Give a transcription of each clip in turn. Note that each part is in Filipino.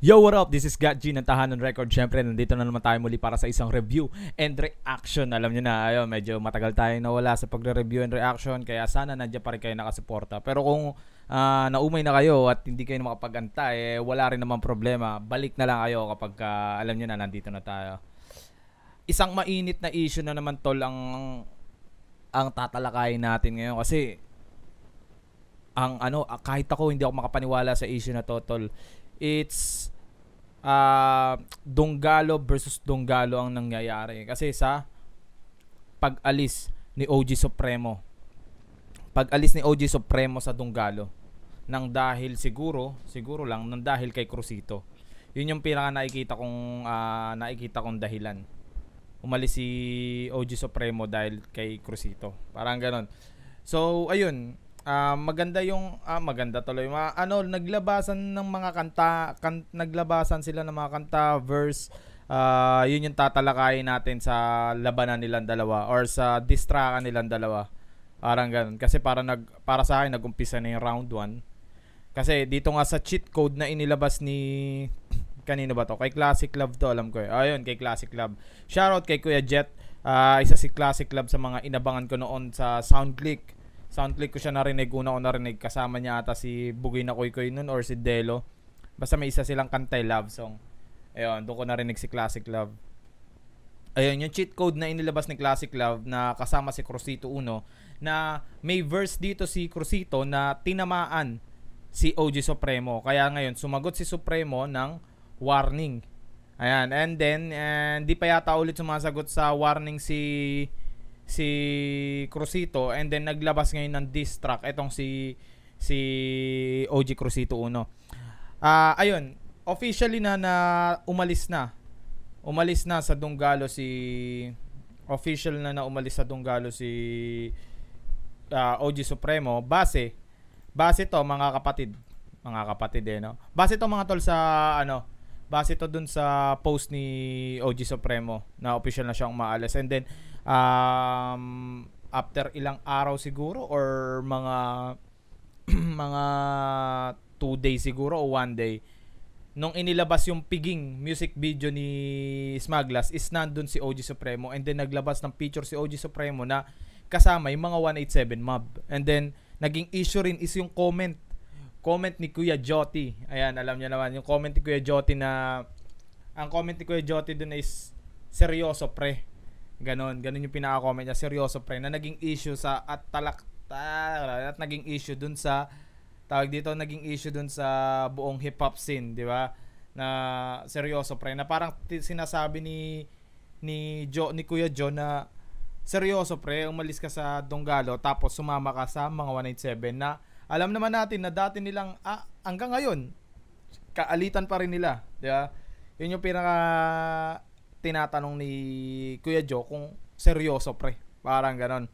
Yo, what up? This is Gat G ng Tahanan Record. Siyempre, nandito na naman tayo muli para sa isang review and reaction. Alam nyo na, ayun, medyo matagal tayo nawala sa pagre-review and reaction. Kaya sana nandiyan pa rin kayo nakasuporta. Pero kung naumay na kayo at hindi kayo makapag-antay, wala rin naman problema. Balik na lang kayo kapag alam nyo na, nandito na tayo. Isang mainit na issue na naman, tol, ang tatalakayin natin ngayon. Kasi, kahit ako, hindi ako makapaniwala sa issue na to, tol. It's Donggalo versus Donggalo ang nangyayari kasi sa pag-alis ni OG Supremo. Pag-alis ni OG Supremo sa Donggalo nang dahil siguro lang nang dahil kay Crucito. Yun yung pinaka nakikita kong dahilan. Umalis si OG Supremo dahil kay Crucito. Parang ganon. So, ayun. Maganda tuloy. Naglabasan ng mga naglabasan sila ng mga kanta, verse. Yun yung tatalakayin natin sa labanan nilang dalawa or sa distrakan nilang dalawa. Parang ganun. Kasi para sa akin nag-umpisa na yung round 1. Kasi dito nga sa cheat code na inilabas ni kanino ba to? Kay Classic Love to, alam ko eh. Ayun, kay Classic Love. Shoutout kay Kuya Jet. Isa si Classic Love sa mga inabangan ko noon sa SoundClick ko siya narinig, una ko narinig, kasama niya ata si Bugoy na Koy Koy nun or si Delo. Basta may isa silang kantay love song. Ayun, doon ko narinig si Classic Love. Ayun, yung cheat code na inilabas ni Classic Love na kasama si Crucito Uno, na may verse dito si Crucito na tinamaan si OG Supremo. Kaya ngayon, sumagot si Supremo ng warning. Ayan, and then, di pa yata ulit sumasagot sa warning si Crucito, and then naglabas ngayon ng diss track etong si OG Crucito Uno. Ayun, officially na umalis na sa Donggalo umalis sa Donggalo si OG Supremo base to mga kapatid no. Base to mga tol sa base to dun sa post ni OG Supremo na official na siyang maalis, and then after ilang araw siguro or mga mga 2 days siguro o 1 day nung inilabas yung Piging music video ni Smaglas, is nandun si OG Supremo, and then naglabas ng picture si OG Supremo na kasama yung mga 187 mob, and then naging issue rin is yung comment ni Kuya Joti. Ayan, alam niyo naman yung comment ni Kuya Joti na ang comment ni Kuya Joti dun is seryoso pre. Ganon yung pinaka-comment niya, seryoso pre, na naging issue sa at naging issue dun sa naging issue dun sa buong hip hop scene, di ba? Na seryoso pre, na parang sinasabi ni Kuya Jo na seryoso pre, umalis ka sa Donggalo tapos sumama ka sa mga 187 na alam naman natin na dati nilang hanggang ngayon kaalitan pa rin nila, di ba? Yun yung pinaka tinatanong ni Kuya Jo kung seryoso pre, parang ganon.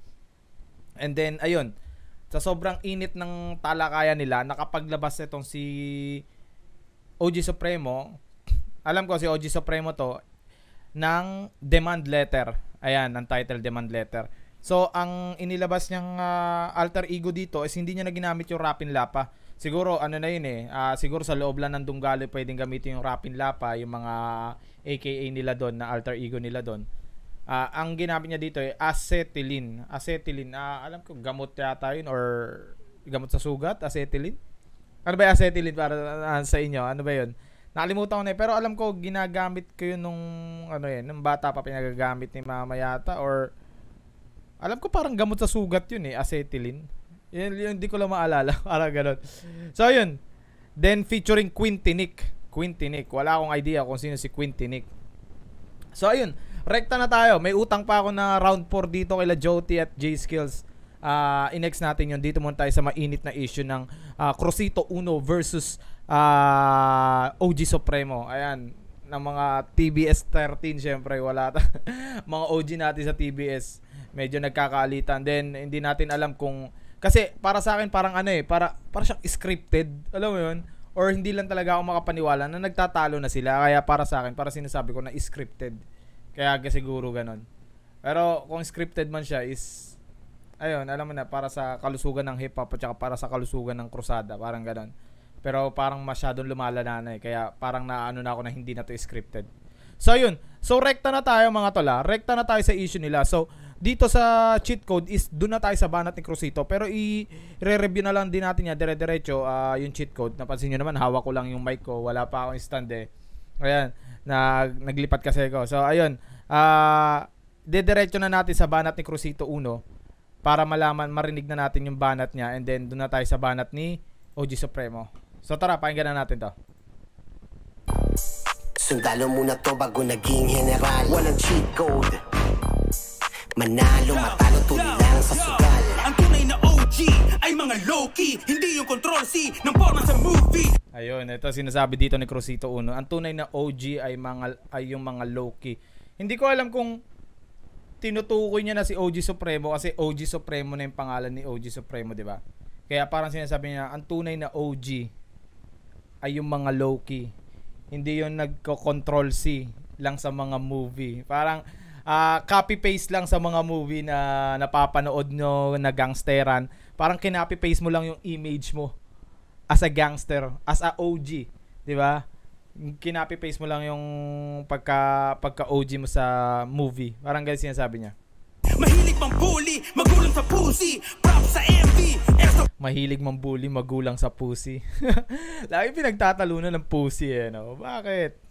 And then ayun, sa sobrang init ng talakayan nila, nakapaglabas itong si OG Supremo. Alam ko si OG Supremo to ng demand letter. Ayan, ang title, demand letter. So ang inilabas niyang alter ego dito is hindi niya na ginamit yung Rapin Lapa. Siguro na yun siguro sa loob lang ng Donggalo pwedeng gamitin yung Rapin Lapa, yung mga AKA nila doon, na alter ego nila doon. Ang ginamit niya dito ay acetylene. Alam ko gamot yata yun or gamot sa sugat, acetylene. Ano ba yung acetylene para sa inyo? Ano ba yun? Nakalimutan ko na pero alam ko ginagamit ko yun nung nung bata pa, pinagagamit ni mama yata, or alam ko parang gamot sa sugat yun acetylene. Yun hindi ko lang maalala. Parang ganun. So yun. Then featuring Quintinic. Wala akong idea kung sino si Quintinic. So ayun. Rekta na tayo. May utang pa ako na round 4 dito kay La Joti at J Skills. I-next natin yun. Dito muna tayo sa mainit na issue ng Crucito Uno versus OG Supremo. Ayan. Ng mga TBS 13 syempre. Wala mga OG natin sa TBS. Medyo nagkakaalitan. Then hindi natin alam kung, kasi para sa akin parang para siyang scripted, alam mo yun, or hindi lang talaga ako makapaniwala na nagtatalo na sila. Kaya para sa akin, para sinasabi ko na scripted. Kaya siguro ganon. Pero kung scripted man siya is, ayun, alam mo na, para sa kalusugan ng hip hop at saka para sa kalusugan ng krusada, parang ganon. Pero parang masyadong lumalala na eh. Kaya parang naano na ako na hindi na to scripted. So yun. So rekta na tayo mga tola. Rekta na tayo sa issue nila. So dito sa cheat code is doon na tayo sa banat ni Crucito. Pero i-re-review na lang din natin yan dire-diretso yung cheat code. Napansin nyo naman, hawak ko lang yung mic ko. Wala pa akong stand eh. Ayan. Naglipat kasi ako. So ayun. Diretso na natin sa banat ni Crucito 1 para marinig na natin yung banat niya. And then doon na tayo sa banat ni OG Supremo. So tara, pakinggan na natin to. Sundalo muna to bago naging general. Walang cheat code. Manalo, matalo, tuloy lang sa sugal. Ang tunay na OG ay mga low-key, hindi yung control C ng forma sa movie. Ayun, ito sinasabi dito ni Crucito 1. Ang tunay na OG ay yung mga low-key. Hindi ko alam kung tinutukoy niya na si OG Supremo kasi OG Supremo na yung pangalan ni OG Supremo, di ba? Kaya parang sinasabi niya, ang tunay na OG ay yung mga low-key. Hindi yung nagko-control C lang sa mga movie. Parang copy-paste lang sa mga movie na napapanood nyo na gangsteran. Parang kinopy-paste mo lang yung image mo as a gangster, as a OG. Diba? Kinopy-paste mo lang yung pagka-OG mo sa movie. Parang ganyan sinasabi niya. Mahilig mambuli, magulang sa pussy. Props sa MV. Mahilig mambuli, magulang sa pussy. Lagi pinagtatalunan ng pussy eh, no? Bakit?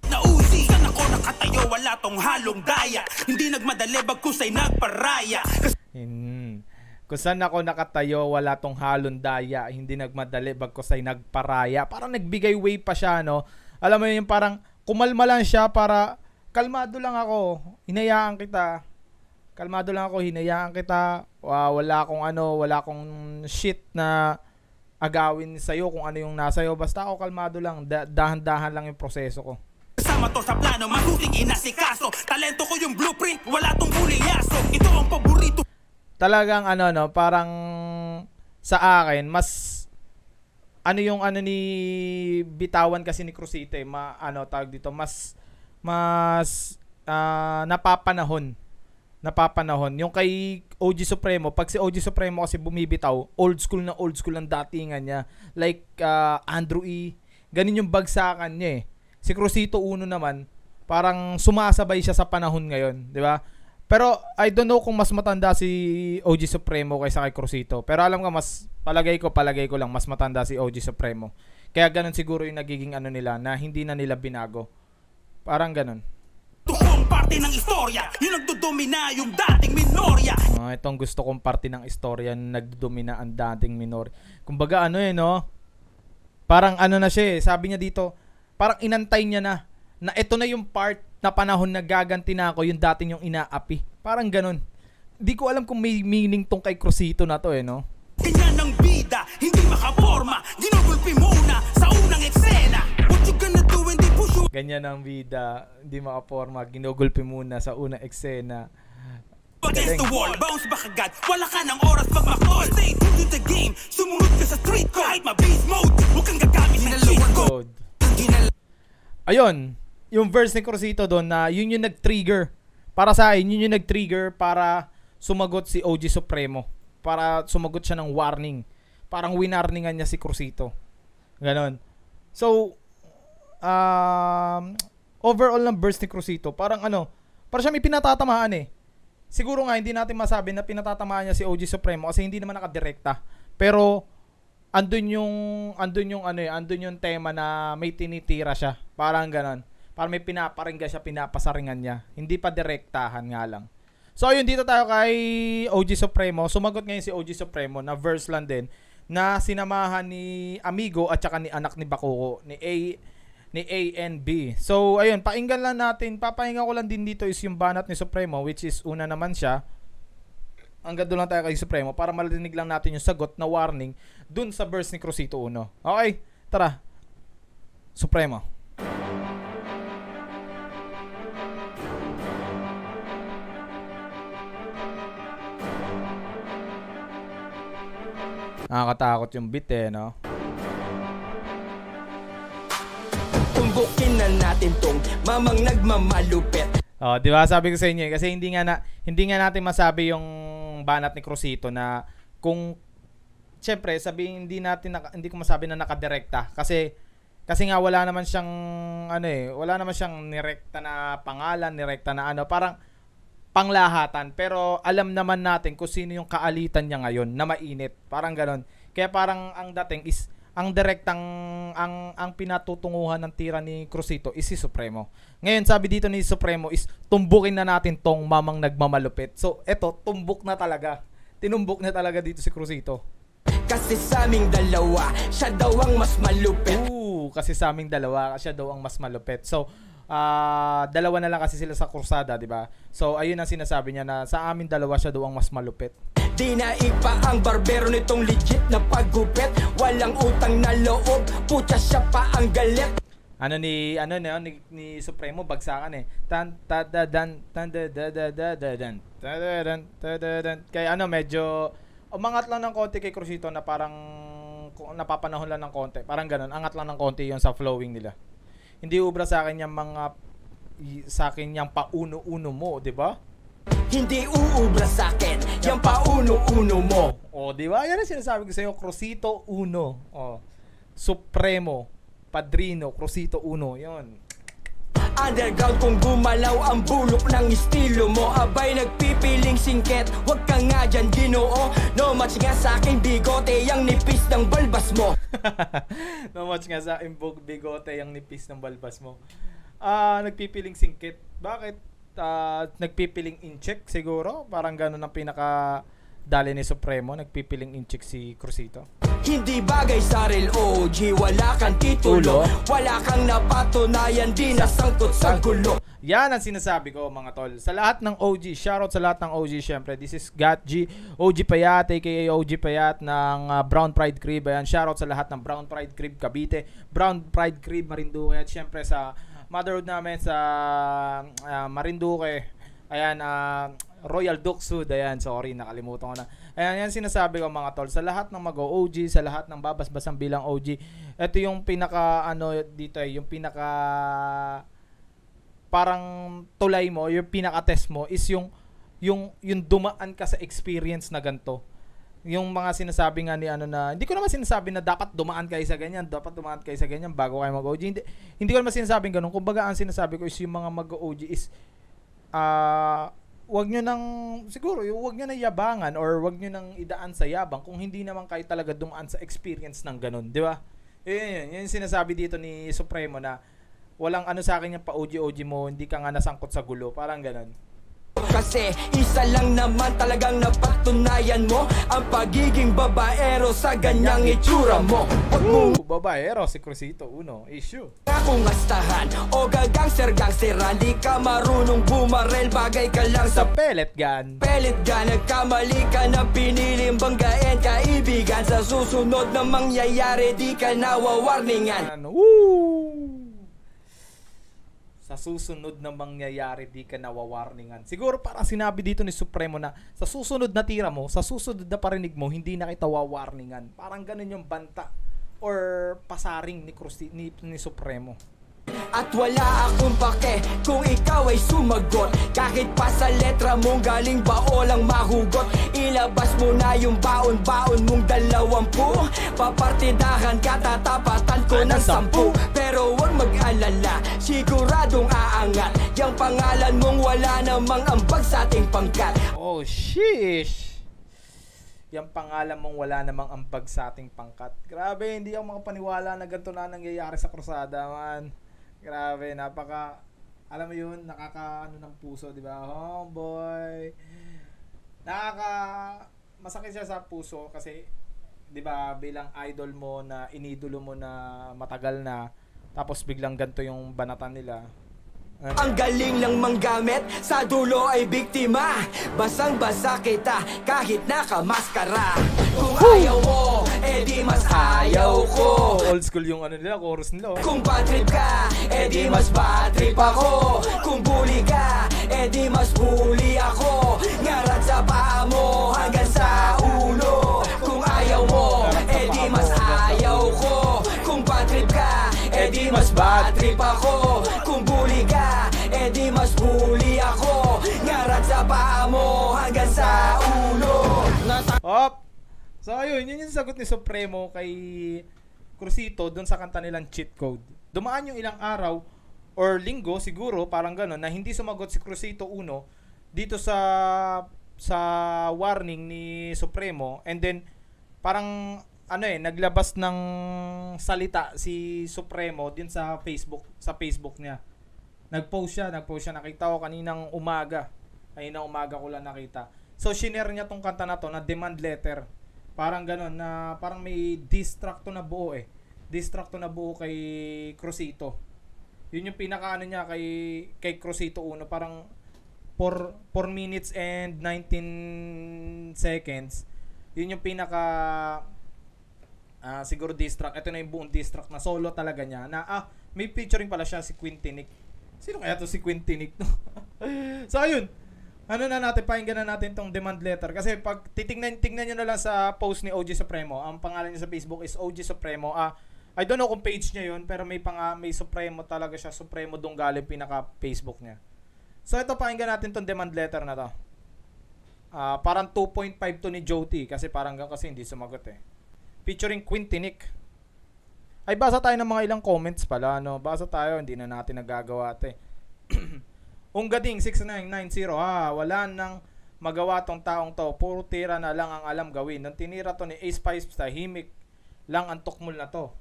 Nausi, saan ako nakatayo, wala tong halong daya. Hindi nagmadali, bagkusay nagparaya. Kung saan ako nakatayo, wala tong halong daya. Hindi nagmadali, bagkusay nagparaya. Parang nagbigay way pa siya, no? Alam mo yun, parang kumalma lang siya para, kalmado lang ako, hinayaan kita. Kalmado lang ako, hinayaan kita. Wala akong shit na agawin sa'yo kung ano yung nasa'yo. Basta ako kalmado lang. Dahan-dahan lang yung proseso ko. Kasama to sa plano, masuting inasikaso. Talento ko yung blueprint, wala tong buliyaso. Ito ang paborito. Talagang parang sa akin, mas ni bitawan kasi ni Crucito eh. Tawag dito, mas napapanahon. Yung kay OG Supremo, pag si OG Supremo kasi bumibitaw, old school ang datingan niya. Like Andrew E. Ganun yung bagsakan niya eh. Si Crucito 1 naman, parang sumasabay siya sa panahon ngayon, di ba? Pero I don't know kung mas matanda si OG Supremo kaysa kay Crucito. Pero alam ko, palagay ko lang mas matanda si OG Supremo. Kaya ganun siguro yung nagiging nila na hindi na nila binago. Parang ganun. Itong parte ng istorya, yung nagdodomina yung dating minorya. Itong gusto kong parte ng istorya na nagdomina ang dating minorya. Kumbaga no? Parang na siya eh. Sabi niya dito, parang inantay niya na ito na yung part na panahon na gaganti na ako yung dating yung inaapi. Parang ganun. Di ko alam kung may meaning tong kay Crucito na to no? Ganyan ang bida, hindi makaporma. Ginugulpi muna sa unang eksena. What you gonna do when they push you? Ganyan ang bida, hindi makaporma. Ginugulpi muna sa unang eksena. Against the wall, bounce back agad. Wala ka ng oras pag makol. Stay true to the game, sumunod ka sa street code. Kahit ma-beast mode, huwag kang gagamit ng cheat code. Ayun, yung verse ni Crucito doon na yun yung nag-trigger. Para sa akin, yun yung nag-trigger para sumagot si OG Supremo. Para sumagot siya ng warning. Parang winarningan niya si Crucito. Ganon. So, overall ng verse ni Crucito, parang parang siya may pinatatamaan eh. Siguro nga, hindi natin masabi na pinatatamaan niya si OG Supremo kasi hindi naman nakadirekta. Pero, andun yung tema na may tinitira siya. Parang ganon. Parang may pinaparinggan siya, pinapasaringan niya. Hindi pa direktahan nga lang. So, ayun, dito tayo kay OG Supremo. Sumagot ngayon si OG Supremo na verse lang din na sinamahan ni Amigo at saka ni anak ni Bakuko, ni A and B. So, ayun, painggan lang natin. Papahinga ko lang din dito is yung banat ni Supremo, which is una naman siya. Hanggang doon lang tayo kay Supremo para marinig lang natin yung sagot na warning dun sa verse ni Crucito 1. Okay, tara. Supremo. Nakakatakot yung beat no? Tumbukin na natin tong mamang nagmamalupit. Di ba? Sabi ko sa inyo kasi hindi nga natin masabi yung banat ni Crucito na kung syempre, sabihin hindi ko masabi na nakadirekta kasi nga wala naman siyang wala naman siyang nirekta na pangalan, nirekta na parang panglahatan. Pero alam naman natin kung sino yung kaalitan niya ngayon na mainit. Parang ganon. Kaya parang ang dating is ang direktang ang pinatutunguhan ng tira ni Crucito is si Supremo. Ngayon sabi dito ni Supremo is tumbukin na natin tong mamang nagmamalupit. So eto, tumbok na talaga. Tinumbok na talaga dito si Crucito. Kasi sa aming dalawa, siya daw ang mas malupit. Kasi sa aming dalawa, siya daw ang mas malupit. So, dalawa na lang kasi sila sa krusada, di ba? So, ayun ang sinasabi niya na sa aming dalawa, siya daw ang mas malupit. Di na ipa ang barbero nitong legit na paggupit. Walang utang na loob, putya siya pa ang galit. Ni Supremo bagsakan eh. Kaya medyo umangat lang ng konti kay Crucito na parang napapanahon lang ng konti. Parang ganun, angat lang ng konti yon sa flowing nila. Hindi ubra sa akin yung pauno-uno mo, di ba? Hindi uubra sa akin yung pauno-uno mo. Di ba? Yan ang sinasabi ko sa iyo, Crucito Uno. Supremo, Padrino, Crucito Uno, yon. Underground kung gumalaw ang bulok ng estilo mo. Abay nagpipiling singket, wag ka nga dyan ginoo. No match nga sa aking bigote, yung nipis ng balbas mo. No match nga sa aking bigote, yung nipis ng balbas mo. Nagpipiling singket, bakit? Nagpipiling incheck siguro, parang gano'n ang pinaka-dali ni Supremo. Nagpipiling incheck si Crucito. Hindi bagay sa real OG, wala kang titulo, wala kang napatunayan, di nasangkot sa gulo. Yan ang sinasabi ko mga tol. Sa lahat ng OG, shoutout sa lahat ng OG syempre. This is Gat G, OG Payat, aka OG Payat ng Brown Pride Crib. Ayan, shoutout sa lahat ng Brown Pride Crib Cavite, Brown Pride Crib Marinduque, at syempre sa motherhood namin sa Marinduque. Ayan, Royal Duxud. Ayan, sorry, nakalimutan ko na. Ayan, yan sinasabi ko mga tol. Sa lahat ng mag-OG, sa lahat ng babasbasang bilang OG, ito yung pinaka, dito yung pinaka, parang tulay mo, yung pinaka-test mo, is yung dumaan ka sa experience na ganito. Yung mga sinasabi nga ni na, hindi ko naman sinasabi na dapat dumaan kayo sa ganyan, bago kayo mag-OG. Hindi ko naman sinasabing ganun. Kumbaga, ang sinasabi ko is yung mga mag-OG is, wag nyo nang yabangan or wag nyo nang idaan sa yabang kung hindi naman kayo talaga dumaan sa experience ng ganun, di ba? Yun sinasabi dito ni Supremo na walang sa akin yung pa-OG mo, hindi ka nga nasangkot sa gulo, parang ganun. Kasi isa lang naman talagang napatunayan mo ang pagiging babaero sa ganyang itsura mo. Babaero si Crucito Uno, issue. Kung astahan o gangster-gangsteran, di ka marunong bumarel, bagay ka lang sa pellet gun. Nagkamali ka na piniling banggain kaibigan. Sa susunod na mangyayari, di ka nawawarningan. Sa susunod na mangyayari, di ka nawawarningan. Siguro parang sinabi dito ni Supremo na sa susunod na tira mo, sa susunod na parinig mo, hindi na kita wawarningan. Parang ganun yung banta or pasaring ni Supremo. At wala akong pake kung ikaw ay sumagot, kahit pa sa letra mong galing bao lang mahugot. Ilabas mo na yung baon-baon mong 20. Papartidahan ka, tatapatan ko ng 10. Pero huwag mag-alala, siguradong aangat. Yang pangalan mong wala namang ambag sa ating pangkat. Oh shish, yung pangalan mong wala namang ambag sa ating pangkat. Grabe, hindi ako makapaniwala na ganito na nangyayari sa krusada, man. Grabe, alam mo yun, ng puso, di ba? Oh boy. Masakit siya sa puso kasi, di ba, bilang idol mo na inidolo mo na matagal na, tapos biglang ganito yung banatan nila. Ang galing lang manggamit, sa dulo ay biktima. Basang-basa kita kahit nakamaskara. Kung ayaw mo, edi mas ayaw ko. Old school yung nila, chorus nila. Kung bad trip ka, edi mas bad trip ako. Kung bully ka, edi mas bully ako. Ngarat sa paa mo hanggang sa ulo. Kung ayaw mo, edi mas ayaw ko. Kung bad trip ka, edi mas bad trip ako. Kung bully ka, edi mas bully ako. Ngarat sa paa mo hanggang sa ulo. Hop! So ayun, yun yung sagot ni Supremo kay Crucito doon sa kanta nilang Cheat Code. Dumaan yung ilang araw or linggo siguro, parang gano'n, na hindi sumagot si Crucito Uno dito sa warning ni Supremo, and then parang naglabas ng salita si Supremo din sa Facebook niya. Nag-post siya, nakita ko kaninang umaga ko lang nakita. So shinare niya tong kanta na to na demand letter. Parang gano'n na parang may diss track to na buo kay Crucito. Yun yung pinaka niya kay Crucito Uno, parang 4 minutes and 19 seconds. Yun yung pinaka siguro diss track. Ito na yung buong diss track na solo talaga niya na may featuring pala siya si Quintinic. Sino kaya to si Quintinic no? So ayun, pakinggan na natin tong demand letter, kasi pag tingnan niyo na lang sa post ni OG Supremo, ang pangalan niya sa Facebook is OG Supremo. I don't know kung page niya yun, pero may Supremo talaga siya, Supremo Donggalo pinaka Facebook niya. So ito, pakinggan natin tong demand letter na to. Parang 2.5 to ni Joti kasi hindi sumagot eh. Featuring Quintinic. Ay, basa tayo ng mga ilang comments pala, no? Basa tayo, hindi na natin nagagawa ito eh. Unggading 6990, wala nang magawa tong taong to, puro tira na lang ang alam gawin. Nung tinira to ni Ace Pipes, tahimik lang ang tukmol na to.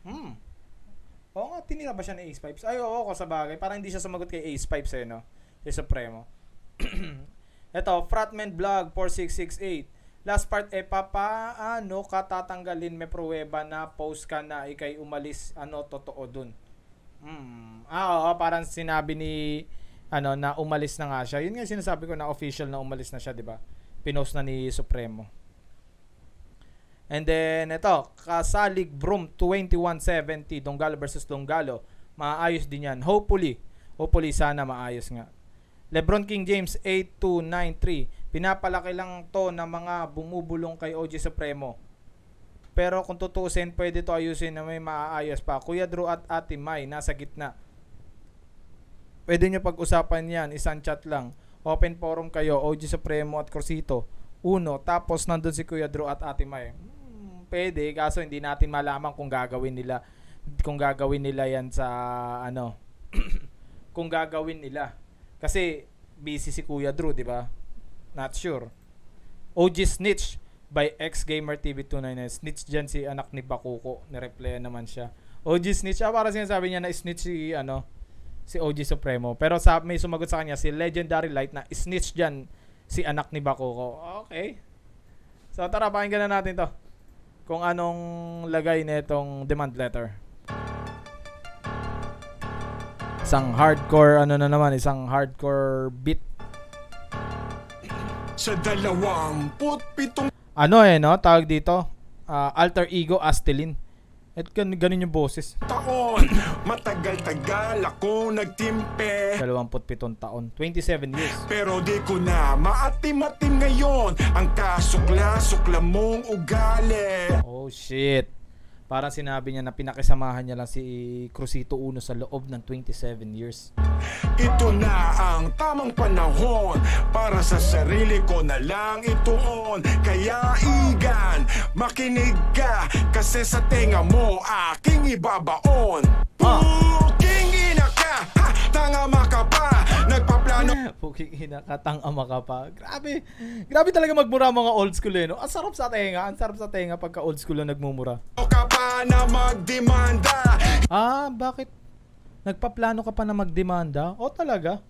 Oo nga, tinira ba siya ni Ace Pipes? Ay, oo, sa bagay. Parang hindi siya sumagot kay Ace Pipes no? Yung Supremo. Ito, Fratman Vlog 4668. Last part, papaano ka tatanggalin may pruweba na post ka na ikay umalis, totoo dun? Oo, parang sinabi ni na umalis na nga siya. Yun nga sinasabi ko na official na umalis na siya, 'di ba? Pinost na ni Supremo. And then ito, Kasalig Broom 2170, Donggalo versus Donggalo. Maayos din 'yan. Hopefully sana maayos nga. Lebron King James 8293. Pinapalaki lang to ng mga bumubulong kay OG Supremo. Pero kung tutuusin, pwede to ayusin na may maaayos pa. Kuya Drew at Ate Mai nasa gitna. Pwede nyo pag-usapan yan, isang chat lang. Open forum kayo, OG Supremo at Crucito. Uno, tapos nandun si Kuya Drew at Ate Mai. Pwede, kaso hindi natin malaman kung gagawin nila yan sa kung gagawin nila. Kasi busy si Kuya Drew, di ba? Not sure. OG Snitch by X-Gamer TV 299. Snitch dyan si anak ni Bakuko. Nireplyan naman siya. OG Snitch, para sinasabi niya na snitch si OG Supremo. Pero may sumagot sa kanya si Legendary Light na snitch dyan si anak ni Bakuko. Okay. So tara, pakinggan na natin to. Kung anong lagay nitong demand letter. Isang hardcore isang hardcore beat. Sa 27 tawag dito, Alter Ego Astelin. At ganun yung boses. Taon, matagal-tagal ako nagtimpe. 27 taon, 27 years. Pero di ko na maatim-atim ngayon ang kasukla-sukla mong ugali. Oh shit. Parang sinabi niya na pinakisamahan niya lang si Crucito Uno sa loob ng 27 years. Ito na ang tamang panahon para sa sarili ko na lang ituon. Kaya igan, makinig ka, kasi sa tenga mo aking ibabaon. Puking ina ka, tanga maka pa, nagpaplano. Puking ina ka, tanga maka pa. Grabe talaga magmura mga old school no? Ang sarap sa tenga pagka old school na nagmumura. Ka pa na magdemanda. Bakit? Nagpaplano ka pa na magdemanda? O talaga?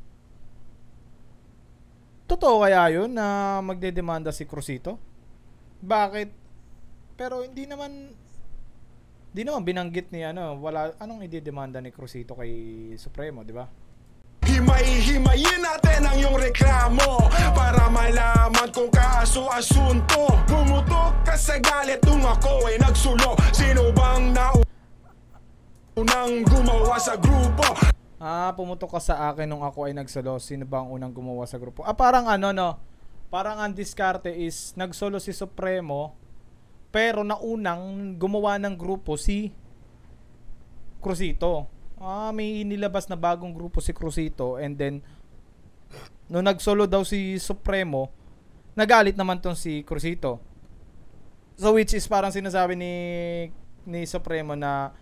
Totoo kaya yun na magdedemanda si Crucito? Bakit? Pero hindi naman binanggit ni anong idedemanda ni Crucito kay Supremo, di ba? Himay-himayin natin ang iyong reklamo para malaman kung kaaso-asunto. Pumutok ka sa galit nung ako ay nagsulo. Sino bang unang gumawa sa grupo? Pumutok ka sa akin nung ako ay nagsolo. Sino ba ang unang gumawa sa grupo? Parang parang ang diskarte is nagsolo si Supremo, pero naunang gumawa ng grupo si Crucito. May inilabas na bagong grupo si Crucito, and then nung nagsolo daw si Supremo, nagalit naman tong si Crucito. So which is parang sinasabi ni Supremo na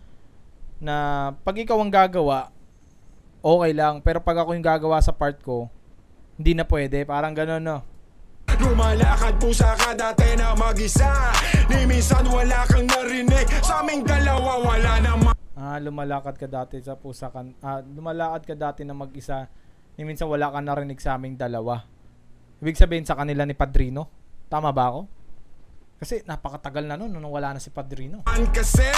pag ikaw ang gagawa, okay lang, pero pag ako yung gagawa sa part ko, hindi na pwede, parang gano'n, no? Lumalakad pusa ka dati na mag-isa, ni minsan wala kang narinig, sa aming dalawa wala naman. Lumalakad ka dati sa pusa ka, lumalakad ka dati na mag-isa, ni minsan wala kang narinig sa aming dalawa. Ibig sabihin sa kanila ni Padrino, tama ba ako? Kasi napakatagal na nun nung wala na si Padrino. Kasi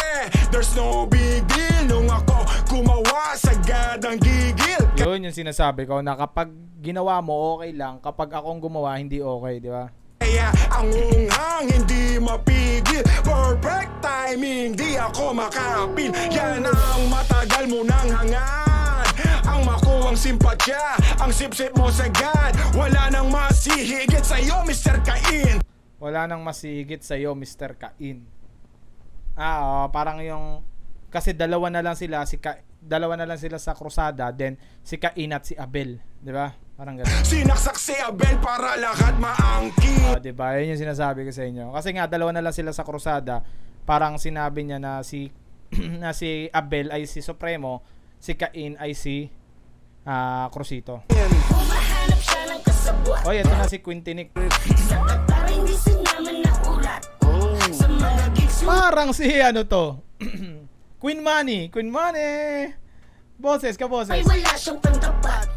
there's no big deal nung ako gumawa sagad ang gigil. Yun yung sinasabi ko na kapag ginawa mo okay lang, kapag akong gumawa hindi okay, di ba? Kaya ang unghang hindi mapigil, perfect timing, di ako makapil. Yan ang matagal mo nang hangad, ang makuwang simpatya, ang sip-sip mo sagad. Wala nang masihigit sa'yo, Mr. Cain. Wala nang masihigit sa'yo, Mr. Cain. Parang yung kasi dalawa na lang sila sa krusada, then si Cain at si Abel, 'di ba? Parang gano'n. Sinaksak si Abel para lahat maangkin. 'Di ba? 'Yun yung sinasabi ko sa inyo. Kasi nga dalawa na lang sila sa krusada, parang sinabi niya na si Abel ay si Supremo, si Cain ay si Crucito. Oy, ito na si Quintinic. Parang si ano to? Queen Money. Boses ka, boses. Ay wala siyang pantapat.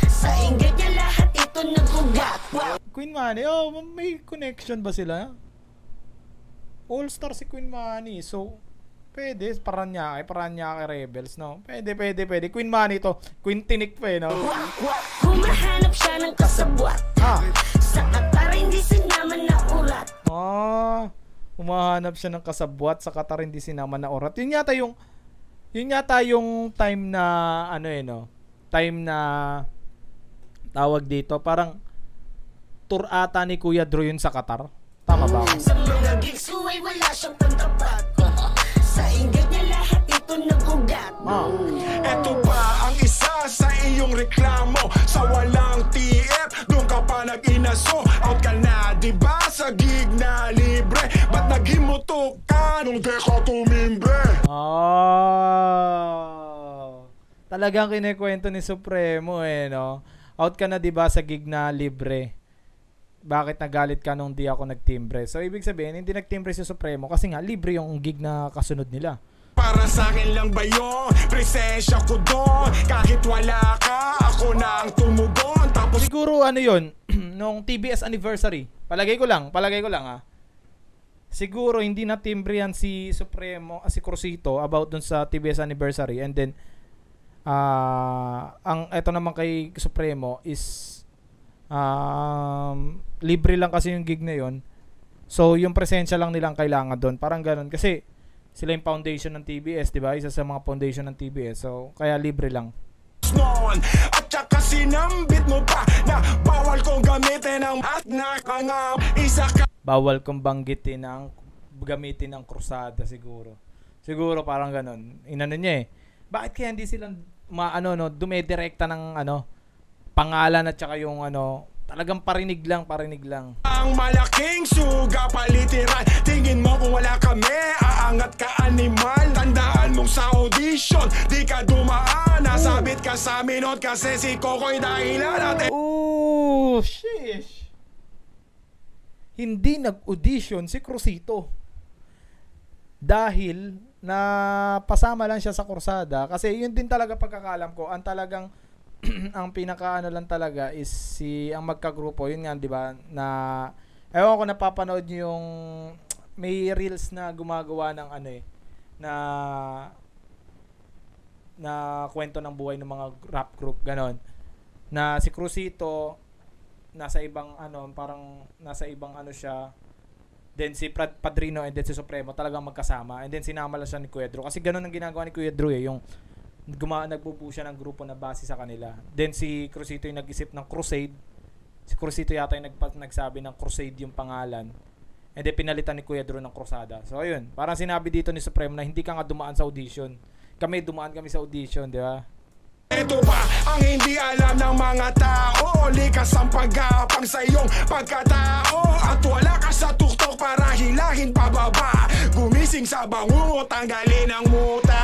Sa inggit niya lahat ito nagugat. Queen Money, may connection ba sila? All-star si Queen Money. So, pwede, Paranaque Rebels, no? Pwede. Queen Money to. Quintinic pa, no? Humahanap siya ng kasabwat. Sa Qatar hindi sinama na urat. Humahanap siya ng kasabwat sa Qatar hindi sinama na urat. Yun yata yung time na time na tawag dito, parang tour ata ni Kuya Drew yun sa Qatar. Tama ba ako? Sa mga gigs ko ay wala siyang pantapat. Sa inggit niya lahat ito nagugat. Eto pa ang isa sa iyong reklamo, sa walang TF doon ka pa nag-inaso. Out ka na diba sa gig na libre, ba't naghimutok ka nung di ka tumimbre? Talagang kinikwento ni Supremo no? Out ka na diba sa gig na libre, bakit nagalit ka nung di ako nagtimbre? So ibig sabihin hindi nagtimbre si Supremo kasi nga libre yung gig na kasunod nila. Para sa akin lang ba yun? Presensya ko doon, kahit wala ka, ako na ang tumugon. Tapos siguro yun nung TBS anniversary, palagay ko lang siguro hindi na timbre yan si Supremo, si Crucito about dun sa TBS anniversary, and then ang eto naman kay Supremo is libre lang kasi yung gig na yun. So yung presensya lang nilang kailangan doon, parang ganun, kasi sila yung foundation ng TBS, diba? Isa sa mga foundation ng TBS, so kaya libre lang. At saka sinambit mo pa na bawal kong gamitin ang at nakangam isa ka. Bawal kong banggitin ang gamitin ng krusada siguro parang ganun. Inano niya bakit kaya hindi sila dumedirekta ng pangalan at saka yung talagang parinig lang. Ang malaking suga palitiran, tingin mo kung wala kami, aangat ka animal. Tandaan mong sa audition, di ka dumaan, nasabit ka sa minot kasi si Kokoy dahilan natin. Sheesh. Hindi nag-audition si Crucito dahil na pasama lang siya sa kursada, kasi yun din talaga pagkakalam ko, ang talagang ang pinakaano lang talaga is ang magkagrupo, yun nga, di ba, na ewan ko napapanood niyo yung may reels na gumagawa ng na kwento ng buhay ng mga rap group, ganon, na si Crucito nasa ibang siya, then si Padrino, and then si Supremo talagang magkasama, and then sinama lang siya ni Kuya Drew, kasi ganon ang ginagawa ni Kuya Drew yung nagbubuo siya ng grupo na base sa kanila. Then si Crucito yung nag-isip ng Crusade. Si Crucito yata yung nagsabi ng Crusade yung pangalan. And then pinalitan ni Kuya Drew ng Crusada. So ayun, parang sinabi dito ni Supremo na hindi ka nga dumaan sa audition. Dumaan kami sa audition, di ba? Ito ba ang hindi alam ng mga tao? Likas ang pag-aapang sa iyong pagkatao. At wala ka sa tuktok para hilahin pababa. Gumising sa bangungot, tanggalin ang muta.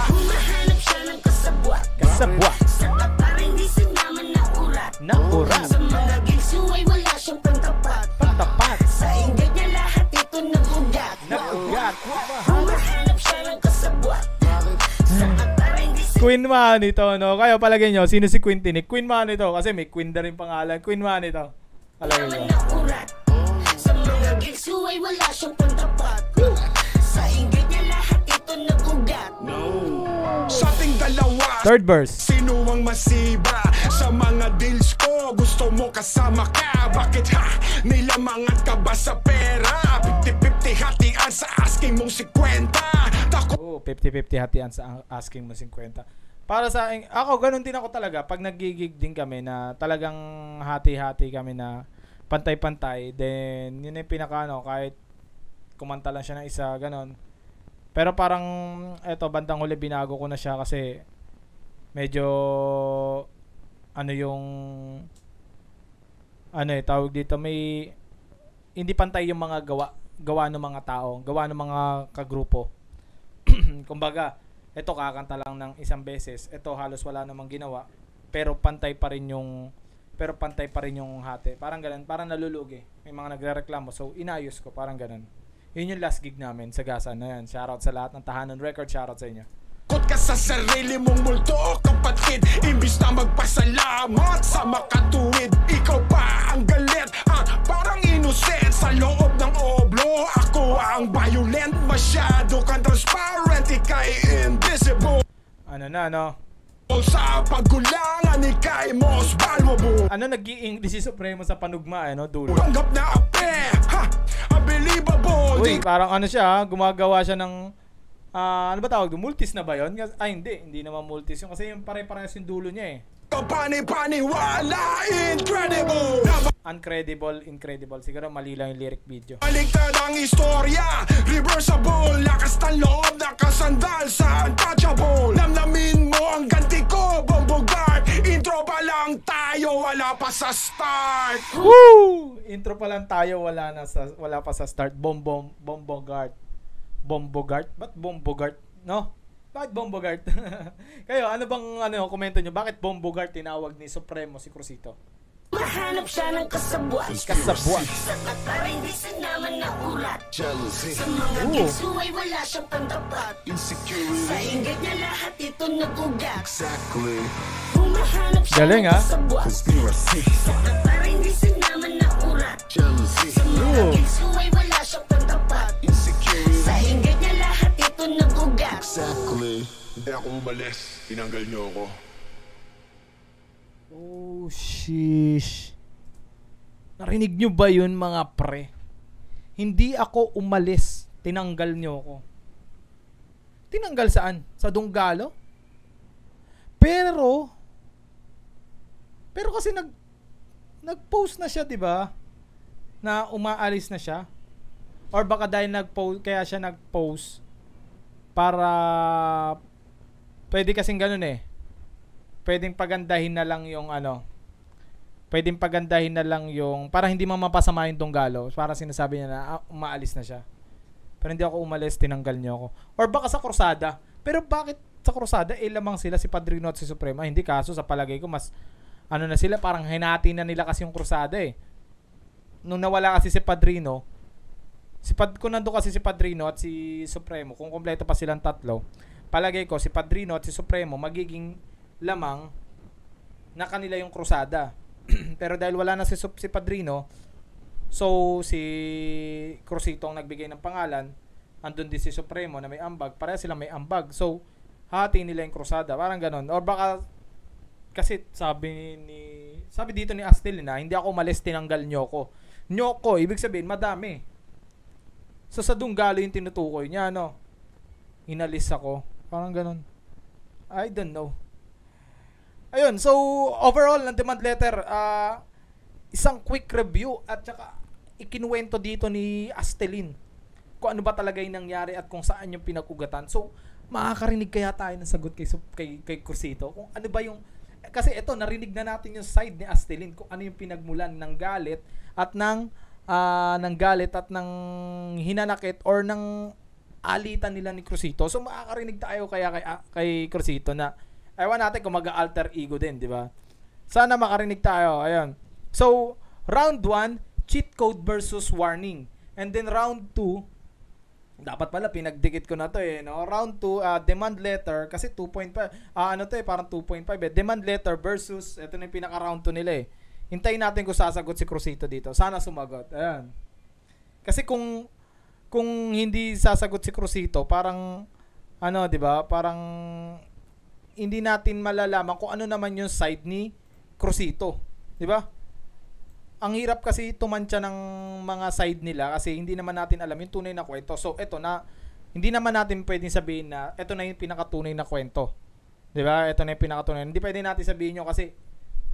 Humahanap siya ng kasabwat. Kasabwat. Sa kapare hindi sinaman na urat. Na urat. Sa mga gigsuway wala siyang pantapat. Pantapat. Sa inggit niya lahat ito nagugat. Nagugat. Humahanap siya ng kasabwat. Sa kapare hindi Queen man ito, no? Kayo palagay nyo, sino si Queen Tinik? Queen man ito, kasi may Queen na rin pangalan. Queen man ito. Palagay nyo. sinaman na urat. Sa mga gigsuway wala siyang pantapat. Sa inggit niya lahat ito nagugat. Sa ating dalawa, Third verse. sino ang masiba? Sa mga deals ko, gusto mo kasama ka. Bakit ha? Nilamangan ka ba sa pera? 50-50 hatian sa asking mong 50. Tako Oo, 50-50 hatian sa asking mo 50. Para sa akin, ako ganun din ako talaga. Pag nagigig din kami na talagang hati-hati kami na pantay-pantay, then yun yung pinakaano, kahit kumanta lang siya ng isa, ganun. Pero parang, eto, bandang huli binago ko na siya kasi medyo, ano yung, ano tawag dito, may, hindi pantay yung mga gawa ng mga tao, gawa ng mga kagrupo. Kumbaga, eto kakanta lang ng isang beses, eto halos wala namang ginawa, pero pantay pa rin yung hati. Parang ganun, parang nalulugi. May mga nagrereklamo, so inayos ko, parang ganun. Yun yung last gig namin sa Gasan na yan. Shoutout sa lahat ng Tahanan Record, shoutout sa inyo. kot ka sa sarili mong multo, kapatid. Imbis na magpasalamat sa makatuwid, ikaw pa ang galit at parang inuset sa loob ng oblo. Ako ang violent, masyado kang transparent, ika'y invisible. Ano na, no? Sa paggulangan, ika'y most valuable. Ano nag-i-English si Supremo sa panugma, no? Dulo. Tanggap na ape, ha, unbelievable. Uy, parang ano siya, gumagawa siya ng ano ba tawag doon? Multis na ba yun? Ay, hindi naman multis yun kasi yung pare-parehas yung dulo niya eh. Pani-paniwala, incredible. Incredible. Siguro mali lang yung lyric video. Baligtad ang istorya, reversible. Lakas ng loob, nakasandal sa untouchable. Namnamin mo ang ganti ko, Bombo Guard. Intro pa lang tayo, wala pa sa start. Woo! Intro pa lang tayo, wala pa sa start. Bombogart. Ba't Bombogart? No? Bakit Bombogart? Kayo, ano bang komento nyo? Bakit Bombogart tinawag ni Supremo si Crucito? Mahanap siya ng kasabwat. Kasabwat. Sa kapare hindi sinaman na urat. Jealousy, Sa mga gigsuway wala siyang pantapat. Sa insecurity, inggit niya lahat ito nagugat. exactly. Humahanap siya Galing, ng ha? kasabwat. Conspiracy, Sa kapare hindi sinaman na urat. jealousy, Sa mga gigsuway wala siyang pantapat. insecurity, Sa inggit niya lahat ito nagugat. exactly. Hindi ako umalis, tinanggal niyo ako. Oh, sheesh. Narinig nyo ba yun, mga pre? Hindi ako umalis. Tinanggal nyo ako. Tinanggal saan? Sa Dunggalo? Pero kasi nag-post na siya, di ba? Na umaalis na siya. Or baka dahil kaya siya nag-post para pwede kasing ganun eh. Pwedeng pagandahin na lang yung para hindi mapasama yung Dunggalo. Para sinasabi niya na umaalis na siya. Pero hindi ako umalis, tinanggal niyo ako. Or baka sa Krusada. Pero bakit sa Krusada lamang sila si Padrino at si Supremo? Hindi, kaso sa palagay ko mas na sila, parang hinati na nila kasi yung Krusada eh. Nung nawala kasi si Padrino, kung nandun kasi si Padrino at si Supremo, kung kompleto pa silang tatlo, palagay ko si Padrino at si Supremo magiging lamang na kanila yung Krusada. Pero dahil wala na si Padrino, so si Crucito ang nagbigay ng pangalan, andun din si Supremo na may ambag, pareha silang may ambag, so hati nila yung Krusada, parang ganon. Or baka kasi sabi dito ni Astil na hindi ako umalis, tinanggal Nyoko. Nyoko, ibig sabihin madami. So sa Dunggalo yung tinutukoy niya, inalis ako, parang ganon. I don't know. Ayun, so overall ng demand letter, isang quick review at saka ikinuwento dito ni Astelin kung ano ba talaga yung nangyari at kung saan yung pinag-ugatan. So makakarinig kaya tayo ng sagot kay Crucito? Kung ano ba yung, kasi ito, narinig na natin yung side ni Astelin, kung ano yung pinagmulan ng galit at ng hinanakit or ng alitan nila ni Crucito. So makakarinig tayo kaya kay Crucito na ewan natin kung mag-alter ego din, di ba? Sana makarinig tayo. Ayun. So, round 1, cheat code versus warning. And then round 2, dapat pala pinagdikit ko na to no? Round 2, demand letter kasi 2.5 parang 2.5 demand letter versus ito na yung pinaka round 2 nila Hintayin natin kung sasagot si Crucito dito. Sana sumagot. Ayan. Kasi kung hindi sasagot si Crucito, parang di ba? Parang hindi natin malalaman kung ano naman yung side ni Crucito, di ba? Ang hirap kasi tumantya ng mga side nila kasi hindi naman natin alam yung tunay na kwento. So, eto na, hindi naman natin pwedeng sabihin na eto na yung pinakatunay na kwento. Diba? Eto na yung pinakatunay. Hindi pwedeng natin sabihin nyo kasi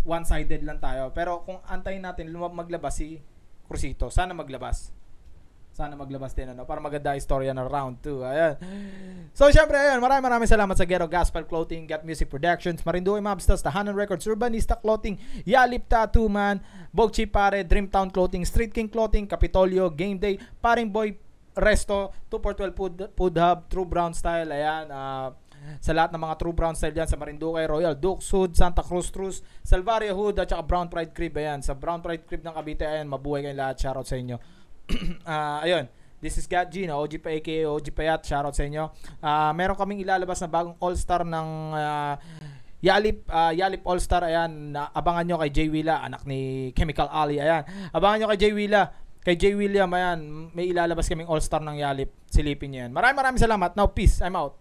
one-sided lang tayo. Pero kung antayin natin maglabas si Crucito, sana maglabas. Sana maglabas din para maganda istorya na round 2. Ayan. So syempre ayan, maraming salamat sa Ghetto Gospel Clothing, Get Music Productions, Marinduque Mobsters, Tahanan Records, Urbanista Clothing, Yalip Tattoo Man, Bogchi Pare, Dreamtown Clothing, Street King Clothing, Capitolio, Game Day, Paring Boy Resto, 2 4 12 Food Hub, True Brown Style. Ayan, sa lahat ng mga True Brown Style dyan sa Marinduque, Royal Dukes Hood, Santa Cruz Trus, Salvaria Hood at saka Brown Pride Crib. Ayan, sa Brown Pride Crib ng Cavite, ayan, mabuhay kayong lahat. Shoutout sa inyo. Ayun, this is God G, OG pa aka OG Payat, shoutout sa inyo. Meron kaming ilalabas na bagong all-star ng Yalip all-star. Ayan, abangan nyo kay Jay Willa, anak ni Chemical Ali. Ayan, abangan nyo kay Jay William. Ayan, may ilalabas kaming all-star ng Yalip, silipin nyo yan. Maraming salamat. Now peace, I'm out.